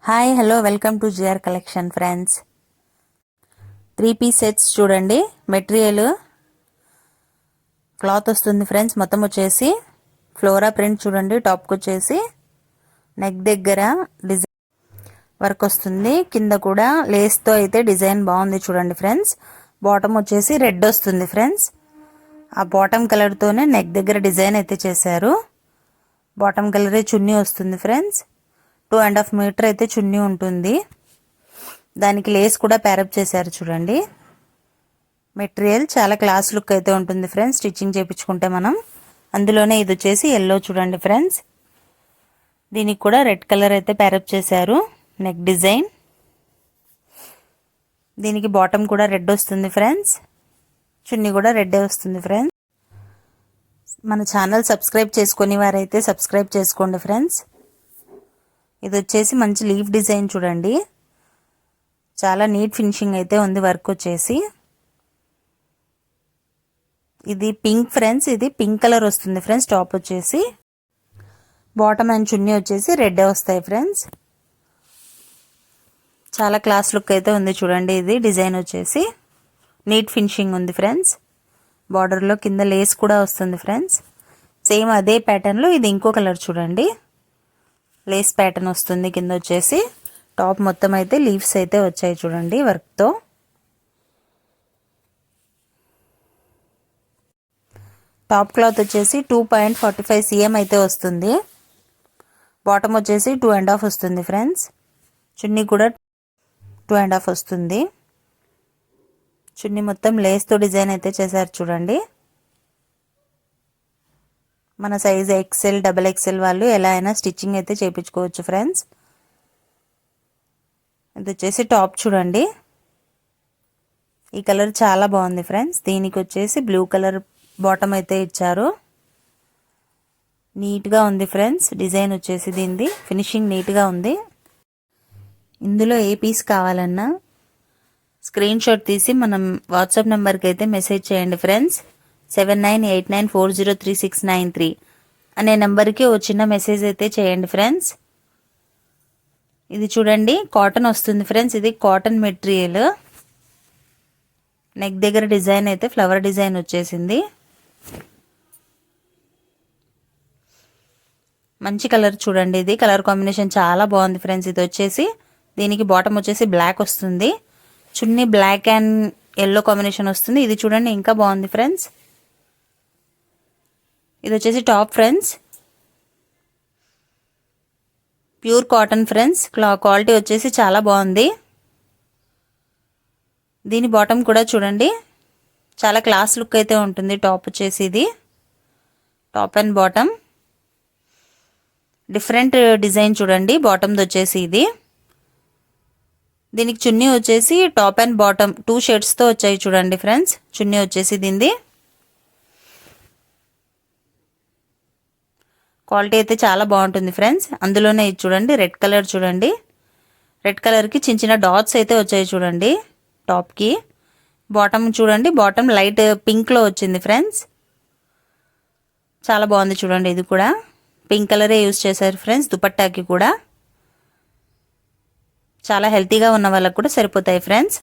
Hi hello welcome to GR collection friends. 3 piece sets చూడండి. Material cloth వస్తుంది friends. మొత్తం వచ్చేసి ఫ్లోరా ప్రింట్ చూడండి. టాప్కి వచ్చేసి నెక్ దగ్గర డిజైన్ వర్క్ వస్తుంది. కింద కూడా లేస్తో అయితే డిజైన్ బాగుంది చూడండి ఫ్రెండ్స్. బాటమ్ వచ్చేసి రెడ్ వస్తుంది ఫ్రెండ్స్. ఆ బాటమ్ కలర్తోనే నెక్ దగ్గర డిజైన్ అయితే చేశారు. బాటమ్ కలరే చున్నీ వస్తుంది ఫ్రెండ్స్. 2.5 మీటర్ అయితే చున్నీ ఉంటుంది. దానికి లేస్ కూడా ప్యారప్ చేశారు చూడండి. మెటీరియల్ చాలా క్లాస్ లుక్ అయితే ఉంటుంది ఫ్రెండ్స్. స్టిచ్చింగ్ చేయించుకుంటే మనం అందులోనే ఇది వచ్చేసి ఎల్లో చూడండి ఫ్రెండ్స్. దీనికి కూడా రెడ్ కలర్ అయితే ప్యారప్ చేశారు. నెక్ డిజైన్ దీనికి బాటమ్ కూడా రెడ్ వస్తుంది ఫ్రెండ్స్. చున్నీ కూడా రెడ్డే వస్తుంది ఫ్రెండ్స్. మన ఛానల్ సబ్స్క్రైబ్ చేసుకుని వారైతే సబ్స్క్రైబ్ చేసుకోండి ఫ్రెండ్స్. ఇది వచ్చేసి మంచి లీఫ్ డిజైన్ చూడండి. చాలా నీట్ ఫినిషింగ్ అయితే ఉంది వర్క్ వచ్చేసి. ఇది పింక్ ఫ్రెండ్స్. ఇది పింక్ కలర్ వస్తుంది ఫ్రెండ్స్. టాప్ వచ్చేసి బాటమ్ అండ్ చున్నీ వచ్చేసి రెడ్ వస్తాయి ఫ్రెండ్స్. చాలా క్లాస్ లుక్ అయితే ఉంది చూడండి. ఇది డిజైన్ వచ్చేసి నీట్ ఫినిషింగ్ ఉంది ఫ్రెండ్స్. బార్డర్లో కింద లేస్ కూడా వస్తుంది ఫ్రెండ్స్. సేమ్ అదే ప్యాటర్న్లో ఇది ఇంకో కలర్ చూడండి. లేస్ ప్యాటర్న్ వస్తుంది. కింద వచ్చేసి టాప్ మొత్తం అయితే లీవ్స్ అయితే వచ్చాయి చూడండి వర్క్తో. టాప్ క్లాత్ వచ్చేసి 2.45 cm అయితే వస్తుంది. బాటమ్ వచ్చేసి 2.5 వస్తుంది ఫ్రెండ్స్. చున్నీ కూడా 2.5 వస్తుంది. చున్నీ మొత్తం లేస్తో డిజైన్ అయితే చేశారు చూడండి. మన సైజ్ XL XXL వాళ్ళు ఎలా అయినా స్టిచ్చింగ్ అయితే చేయించుకోవచ్చు ఫ్రెండ్స్. ఇది వచ్చేసి టాప్ చూడండి. ఈ కలర్ చాలా బాగుంది ఫ్రెండ్స్. దీనికి వచ్చేసి బ్లూ కలర్ బాటమ్ అయితే ఇచ్చారు. నీట్గా ఉంది ఫ్రెండ్స్. డిజైన్ వచ్చేసి దీనిది ఫినిషింగ్ నీట్గా ఉంది. ఇందులో ఏ పీస్ కావాలన్నా స్క్రీన్ షాట్ తీసి మనం వాట్సాప్ నెంబర్కి అయితే మెసేజ్ చేయండి ఫ్రెండ్స్. 7989403693 అనే నెంబర్కి ఒక చిన్న మెసేజ్ అయితే చేయండి ఫ్రెండ్స్. ఇది చూడండి కాటన్ వస్తుంది ఫ్రెండ్స్. ఇది కాటన్ మెటీరియల్. నెక్ దగ్గర డిజైన్ అయితే ఫ్లవర్ డిజైన్ వచ్చేసింది. మంచి కలర్ చూడండి. ఇది కలర్ కాంబినేషన్ చాలా బాగుంది ఫ్రెండ్స్. ఇది వచ్చేసి దీనికి బాటమ్ వచ్చేసి బ్లాక్ వస్తుంది. చున్నీ బ్లాక్ అండ్ ఎల్లో కాంబినేషన్ వస్తుంది. ఇది చూడండి ఇంకా బాగుంది ఫ్రెండ్స్. ఇది వచ్చేసి top friends. Pure cotton friends. Quality వచ్చేసి చాలా బాగుంది. దీని బాటమ్ కూడా చూడండి చాలా క్లాస్ లుక్ అయితే ఉంటుంది. టాప్ వచ్చేసి ఇది top and bottom different design చూడండి. బాటమ్ది వచ్చేసి ఇది. దీనికి చున్నీ వచ్చేసి టాప్ అండ్ బాటమ్ 2 షేడ్స్తో వచ్చాయి చూడండి ఫ్రెండ్స్. చున్నీ వచ్చేసి దీనిది క్వాలిటీ అయితే చాలా బాగుంటుంది ఫ్రెండ్స్. అందులోనే ఇది చూడండి రెడ్ కలర్ చూడండి. రెడ్ కలర్కి చిన్న చిన్న డాట్స్ అయితే వచ్చాయి చూడండి టాప్కి. బాటమ్ చూడండి బాటమ్ లైట్ పింక్లో వచ్చింది ఫ్రెండ్స్. చాలా బాగుంది చూడండి. ఇది కూడా పింక్ కలరే యూజ్ చేశారు ఫ్రెండ్స్. దుపట్టాకి కూడా చాలా హెల్తీగా ఉన్న వాళ్ళకి కూడా సరిపోతాయి ఫ్రెండ్స్.